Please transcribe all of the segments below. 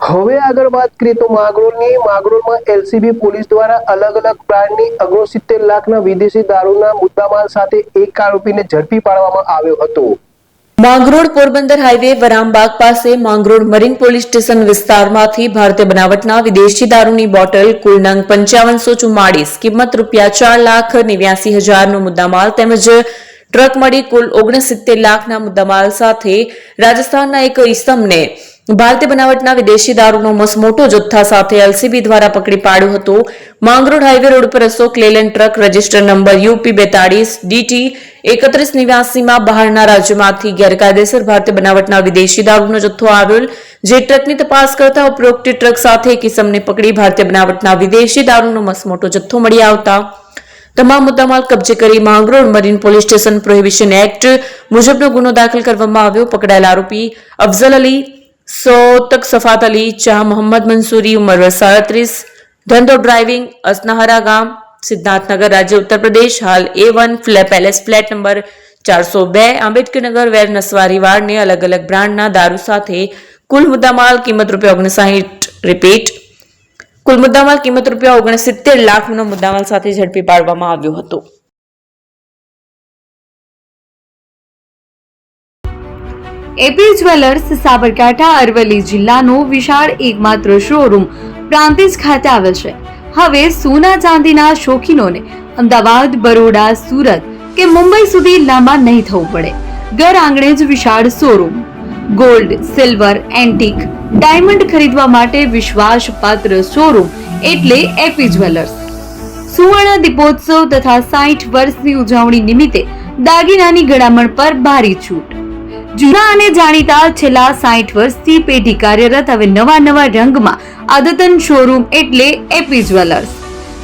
હવે આગળ વાત કરીએ તો માંગરોળમાં એલસીબી પોલીસ દ્વારા અલગ અલગ બ્રાન્ડની 69 લાખના વિદેશી દારૂના મુદ્દામાલ સાથે એક આરોપીને ઝડપી પાડવામાં આવ્યો હતો। માંગરોળ પોરબંદર હાઈવે વરામબાગ પાસે માંગરોળ મરીન પોલીસ સ્ટેશન વિસ્તારમાંથી ભારતીય બનાવટના વિદેશી દારૂની બોટલ કુલ નંગ 5544 કિંમત ₹4,89,000નો મુદ્દામાલ તેમજ ટ્રક મળી કુલ 69 લાખના મુદ્દામાલ સાથે રાજસ્થાનના એક ઇસમને ભારતીય બનાવટના વિદેશી દારૂનો મસમોટો જથ્થા સાથે એલસીબી દ્વારા પકડી પાડ્યો હતો। માંગરોળ હાઈવે રોડ પર Ashok Leyland truck register number UP42DT 3189માં બહારના રાજ્યમાંથી ગેરકાયદેસર ભારતીય બનાવટના વિદેશી દારૂનો જથ્થો આવેલ, જે ટ્રકની તપાસ કરતા ઉપરોક્ત ટ્રક સાથે એક ઇસમને પકડી ભારતીય બનાવટના વિદેશી દારૂનો મસમોટો જથ્થો મળી આવતા તમામ મુદ્દામાલ કબજે કરી Mangrol marine police station prohibition act મુજબનો ગુનો દાખલ કરવામાં આવ્યો। પકડાયેલ આરોપી અફઝલ અલી सोतक सफात अली शाह मोहम्मद मंसूरी उम्र वर्ष 37 धंधो ड्राइविंग असनाहरा गाम सिद्धार्थनगर राज्य उत्तर प्रदेश हाल A1 palace flat number 402 Ambedkar Nagar वेर नसवारी वार्ड ने अलग अलग ब्रांडना दारू સાથે કુલ મુદ્દામાલ કિંમત ₹59 રિપીટ કુલ મુદ્દામાલ કિંમત ₹69 લાખનો મુદ્દામાલ સાથે ઝડપી પાડવામાં આવ્યો હતો। એપી જ્વેલર્સ સાબરકાંઠા અરવલ્લી જિલ્લાનો વિશાળ એકમાત્ર શોરૂમ પ્રાંતિજ ખાતે આવેલ છે। હવે સોના ચાંદીના શોખીનોને અમદાવાદ, બરોડા, સુરત કે મુંબઈ સુધી લાંબા નહીં થવું પડે। ઘર આંગણે જ વિશાળ showroom. Gold, silver, antique, diamond ખરીદવા માટે વિશ્વાસપાત્ર શોરૂમ એટલે એપી જ્વેલર્સ। સુવર્ણ દીપોત્સવ તથા 60 વર્ષની ઉજવણી નિમિત્તે દાગીનાની ગળામણ પર ભારી છૂટ। જૂના અને જાણીતા છેલ્લા 60 વર્ષથી પેઢી કાર્યરત હવે નવા રંગમાં અદ્યતન શોરૂમ એટલે એપી જ્વેલર્સ।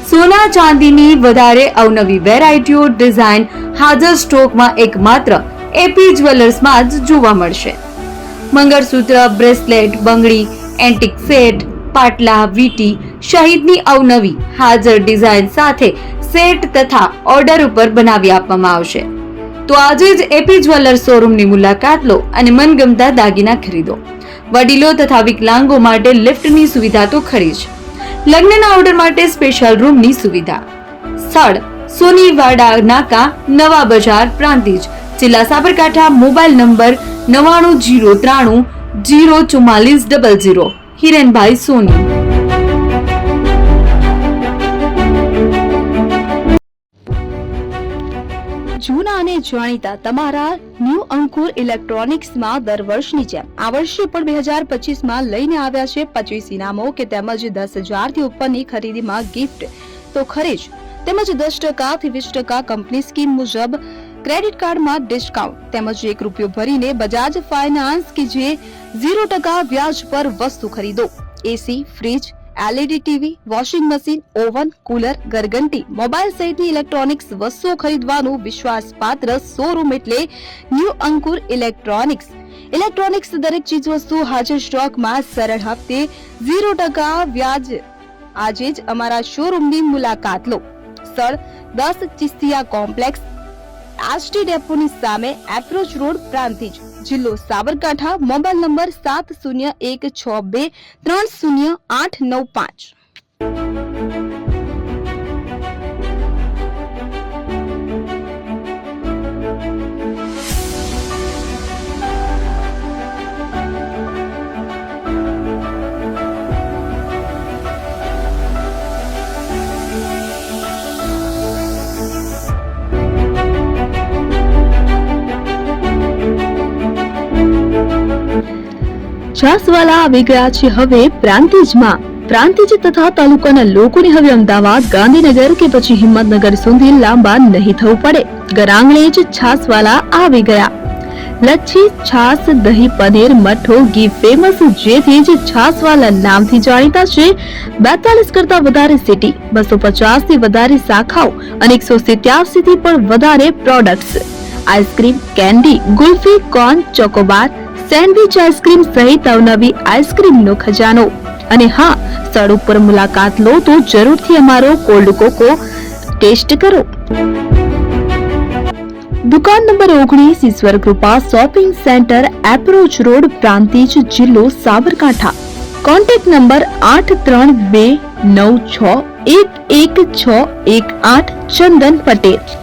સોના ચાંદીની વધારે અવનવી વેરાયટીઓ, ડિઝાઇન હાજર સ્ટોકમાં એકમાત્ર એપી જ્વેલર્સમાં જ જોવા મળશે। મંગળસૂત્ર, બ્રેસલેટ, બંગડી, એન્ટિક સેટ, પાટલા, વીટી સહિતની અવનવી હાજર ડિઝાઇન સાથે સેટ તથા ઓર્ડર ઉપર બનાવી આપવામાં આવશે। તો આજે જ એપી જ્વેલર્સ શોરૂમની મુલાકાત લો અને મનગમતા દાગીના ખરીદો। વડીલો તથા વિકલાંગો માટે લિફ્ટની સુવિધા તો ખરી જ, લગ્નના ઓર્ડર માટે સ્પેશિયલ રૂમની સુવિધા। સ્થળ સોનીવાડા નાકા, નવા બજાર, પ્રાંતિજ, જિલ્લા સાબરકાંઠા। Mobile number 9903 04400। હિરેનભાઈ સોની। જૂના અને જાણીતા તમારા ન્યૂ અંકુર ઇલેક્ટ્રોનિક્સમાં દર વર્ષની જેમ આ વર્ષે પણ 2025માં લઈને આવ્યા છે 25 ઇનામો કે તેમજ 10,000 થી ઉપરની ખરીદીમાં ગિફ્ટ તો ખરી જ, તેમજ 10% થી 20% કંપની સ્કીમ મુજબ ક્રેડિટ કાર્ડમાં ડિસ્કાઉન્ટ તેમજ ₹1 ભરીને બજાજ ફાઇનાન્સ કે જે 0% વ્યાજ પર વસ્તુ ખરીદો। AC, fridge, LED TV, washing machine, oven, cooler, ગરગંટી, મોબાઈલ સહિતની ઇલેક્ટ્રોનિક્સ વસ્તુઓ ખરીદવાનું વિશ્વાસપાત્ર શોરૂમ એટલે ન્યૂ અંકુર ઇલેક્ટ્રોનિક્સ। ઇલેક્ટ્રોનિક્સ દરેક ચીજ વસ્તુ હાજર સ્ટોકમાં સરળ હપ્તે 0% વ્યાજ। આજે જ અમારા શોરૂમની મુલાકાત લો। સ્થળ 10 ચિસ્તિયા કોમ્પ્લેક્સ, આષ્ટી ડેપોની સામે, એપ્રોચ રોડ, પ્રાંતિજ, જિલ્લો સાબરકાંઠા। Mobile number 7012630895। છાસવાલા આવી ગયા છે હવે પ્રાંતિજમાં। પ્રાંતિજ તથા તાલુકાના લોકોને હવે અમદાવાદ, ગાંધીનગર કે પછી હિંમતનગર સુધી લાંબા નહીં થવું પડે। ઘર આંગણે જ છાસવાલા આવી ગયા। લચ્છી, છાસ, દહીં, પનીર, મઠો, ઘી ફેમસ, જેથી જ છાસવાલા નામથી જાણીતા છે। 42 કરતા વધારે સિટી, 250 થી વધારે શાખાઓ અને 187 થી પણ વધારે products. Ice cream, candy, kulfi, corn, Chocobar, sandwich ice cream સહિત અવનવી આઈસ્ક્રીમનો ખજાનો। અને હા, સ્થળ ઉપર મુલાકાત લો તો જરૂરથી અમારો કોલ્ડ કોકો ટેસ્ટ કરો। દુકાન number 19, Ishwar Krupa shopping centre, approach road, Prantij, જિલ્લો સાબરકાંઠા। Contact number 8329611618 Chandan Patel.